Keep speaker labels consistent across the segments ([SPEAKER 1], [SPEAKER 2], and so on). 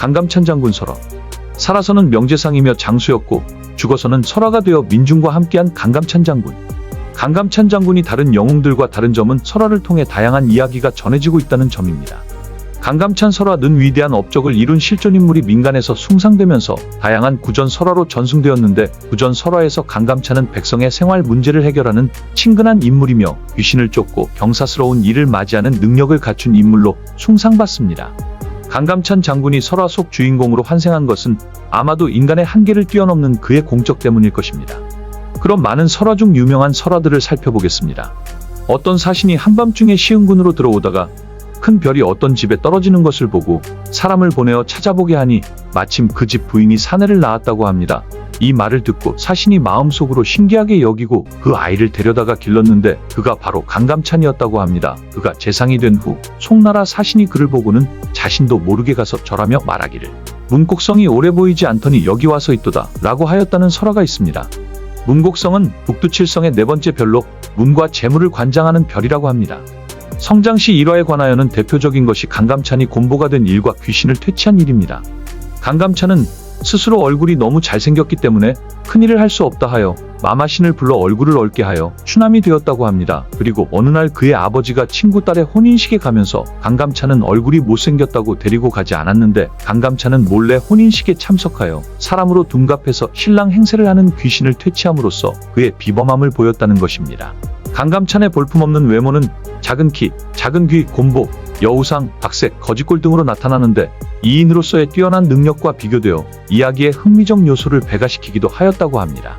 [SPEAKER 1] 강감찬 장군 설화. 살아서는 명재상이며 장수였고 죽어서는 설화가 되어 민중과 함께한 강감찬 장군. 강감찬 장군이 다른 영웅들과 다른 점은 설화를 통해 다양한 이야기가 전해지고 있다는 점입니다. 강감찬 설화는 위대한 업적을 이룬 실존인물이 민간에서 숭상되면서 다양한 구전 설화로 전승되었는데, 구전 설화에서 강감찬은 백성의 생활 문제를 해결하는 친근한 인물이며 귀신을 쫓고 경사스러운 일을 맞이하는 능력을 갖춘 인물로 숭상받습니다. 강감찬 장군이 설화 속 주인공으로 환생한 것은 아마도 인간의 한계를 뛰어넘는 그의 공적 때문일 것입니다. 그럼 많은 설화 중 유명한 설화들을 살펴보겠습니다. 어떤 사신이 한밤중에 시흥군으로 들어오다가 큰 별이 어떤 집에 떨어지는 것을 보고 사람을 보내어 찾아보게 하니 마침 그 집 부인이 사내를 낳았다고 합니다. 이 말을 듣고 사신이 마음속으로 신기하게 여기고 그 아이를 데려다가 길렀는데 그가 바로 강감찬이었다고 합니다. 그가 재상이 된 후 송나라 사신이 그를 보고는 자신도 모르게 가서 절하며 말하기를 문곡성이 오래 보이지 않더니 여기 와서 있도다 라고 하였다는 설화가 있습니다. 문곡성은 북두칠성의 네 번째 별로 문과 재물을 관장하는 별이라고 합니다. 성장시 일화에 관하여는 대표적인 것이 강감찬이 곰보가 된 일과 귀신을 퇴치한 일입니다. 강감찬은 스스로 얼굴이 너무 잘생겼기 때문에 큰일을 할 수 없다 하여 마마신을 불러 얼굴을 얽게 하여 추남이 되었다고 합니다. 그리고 어느 날 그의 아버지가 친구 딸의 혼인식에 가면서 강감찬은 얼굴이 못생겼다고 데리고 가지 않았는데 강감찬은 몰래 혼인식에 참석하여 사람으로 둔갑해서 신랑 행세를 하는 귀신을 퇴치함으로써 그의 비범함을 보였다는 것입니다. 강감찬의 볼품없는 외모는 작은 키, 작은 귀, 곰보, 여우상, 박색, 거지꼴 등으로 나타나는데 이인으로서의 뛰어난 능력과 비교되어 이야기의 흥미적 요소를 배가시키기도 하였다고 합니다.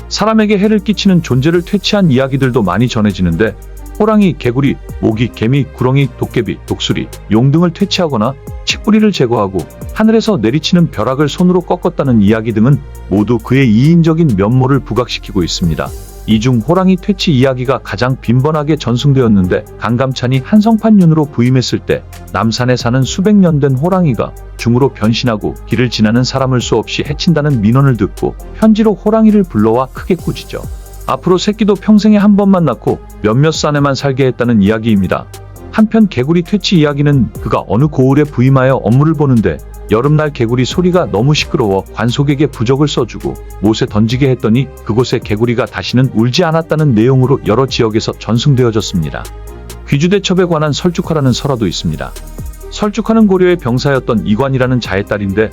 [SPEAKER 1] 사람에게 해를 끼치는 존재를 퇴치한 이야기들도 많이 전해지는데 호랑이, 개구리, 모기, 개미, 구렁이, 도깨비, 독수리, 용 등을 퇴치하거나 치뿌리를 제거하고 하늘에서 내리치는 벼락을 손으로 꺾었다는 이야기 등은 모두 그의 이인적인 면모를 부각시키고 있습니다. 이 중 호랑이 퇴치 이야기가 가장 빈번하게 전승되었는데 강감찬이 한성판윤으로 부임했을 때 남산에 사는 수백 년 된 호랑이가 중으로 변신하고 길을 지나는 사람을 수없이 해친다는 민원을 듣고 현지로 호랑이를 불러와 크게 꾸짖죠. 앞으로 새끼도 평생에 한 번만 낳고 몇몇 산에만 살게 했다는 이야기입니다. 한편 개구리 퇴치 이야기는 그가 어느 고을에 부임하여 업무를 보는데 여름날 개구리 소리가 너무 시끄러워 관속에게 부적을 써주고 못에 던지게 했더니 그곳에 개구리가 다시는 울지 않았다는 내용으로 여러 지역에서 전승되어졌습니다. 귀주대첩에 관한 설죽화라는 설화도 있습니다. 설죽화는 고려의 병사였던 이관이라는 자의 딸인데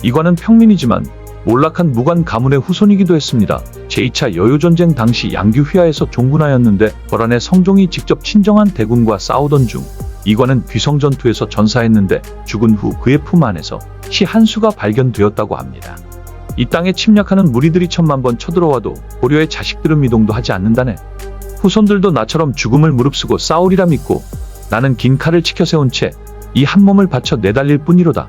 [SPEAKER 1] 이관은 평민이지만 몰락한 무관 가문의 후손이기도 했습니다. 제2차 여요전쟁 당시 양규 휘하에서 종군하였는데 거란의 성종이 직접 친정한 대군과 싸우던 중 이관은 귀성 전투에서 전사했는데 죽은 후 그의 품 안에서 시 한 수가 발견되었다고 합니다. 이 땅에 침략하는 무리들이 1000만 번 쳐들어와도 고려의 자식들은 미동도 하지 않는다네. 후손들도 나처럼 죽음을 무릅쓰고 싸우리라 믿고 나는 긴 칼을 치켜 세운 채 이 한 몸을 바쳐 내달릴 뿐이로다.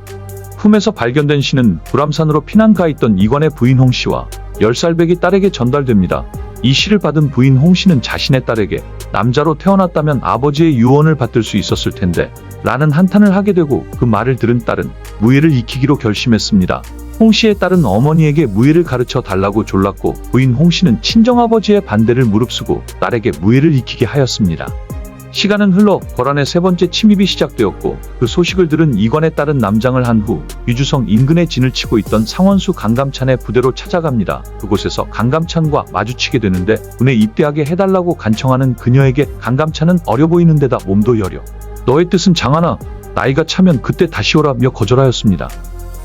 [SPEAKER 1] 품에서 발견된 시는 불암산으로 피난 가 있던 이관의 부인 홍씨와 10살배기 딸에게 전달됩니다. 이 시를 받은 부인 홍씨는 자신의 딸에게 남자로 태어났다면 아버지의 유언을 받들 수 있었을 텐데 라는 한탄을 하게 되고 그 말을 들은 딸은 무예를 익히기로 결심했습니다. 홍씨의 딸은 어머니에게 무예를 가르쳐 달라고 졸랐고 부인 홍씨는 친정아버지의 반대를 무릅쓰고 딸에게 무예를 익히게 하였습니다. 시간은 흘러 거란의 세 번째 침입이 시작되었고 그 소식을 들은 이관의 딸은 남장을 한 후 귀주성 인근에 진을 치고 있던 상원수 강감찬의 부대로 찾아갑니다. 그곳에서 강감찬과 마주치게 되는데 군에 입대하게 해달라고 간청하는 그녀에게 강감찬은 어려 보이는 데다 몸도 여려 너의 뜻은 장하나 나이가 차면 그때 다시 오라며 거절하였습니다.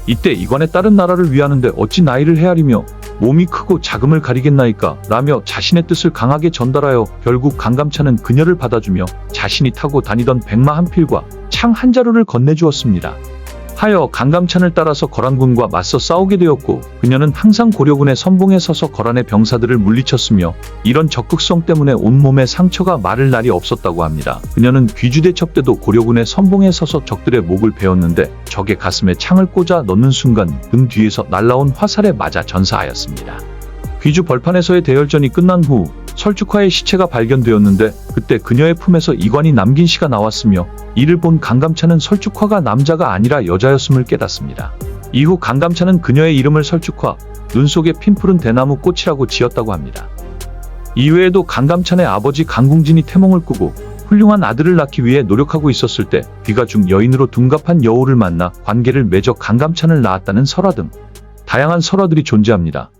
[SPEAKER 1] 이때 이관의 딸은 나라를 위하는데 어찌 나이를 헤아리며 몸이 크고 자금을 가리겠나이까 라며 자신의 뜻을 강하게 전달하여 결국 강감찬은 그녀를 받아주며 자신이 타고 다니던 백마 한 필과 창 한 자루를 건네주었습니다. 하여 강감찬을 따라서 거란군과 맞서 싸우게 되었고 그녀는 항상 고려군의 선봉에 서서 거란의 병사들을 물리쳤으며 이런 적극성 때문에 온몸에 상처가 마를 날이 없었다고 합니다. 그녀는 귀주대첩 때도 고려군의 선봉에 서서 적들의 목을 베었는데 적의 가슴에 창을 꽂아 넣는 순간 등 뒤에서 날라온 화살에 맞아 전사하였습니다. 귀주 벌판에서의 대열전이 끝난 후 설죽화의 시체가 발견되었는데 그때 그녀의 품에서 이관이 남긴 시가 나왔으며 이를 본 강감찬은 설죽화가 남자가 아니라 여자였음을 깨닫습니다. 이후 강감찬은 그녀의 이름을 설죽화, 눈 속에 핀푸른 대나무 꽃이라고 지었다고 합니다. 이외에도 강감찬의 아버지 강궁진이 태몽을 꾸고 훌륭한 아들을 낳기 위해 노력하고 있었을 때 귀가중 여인으로 둔갑한 여우를 만나 관계를 맺어 강감찬을 낳았다는 설화 등 다양한 설화들이 존재합니다.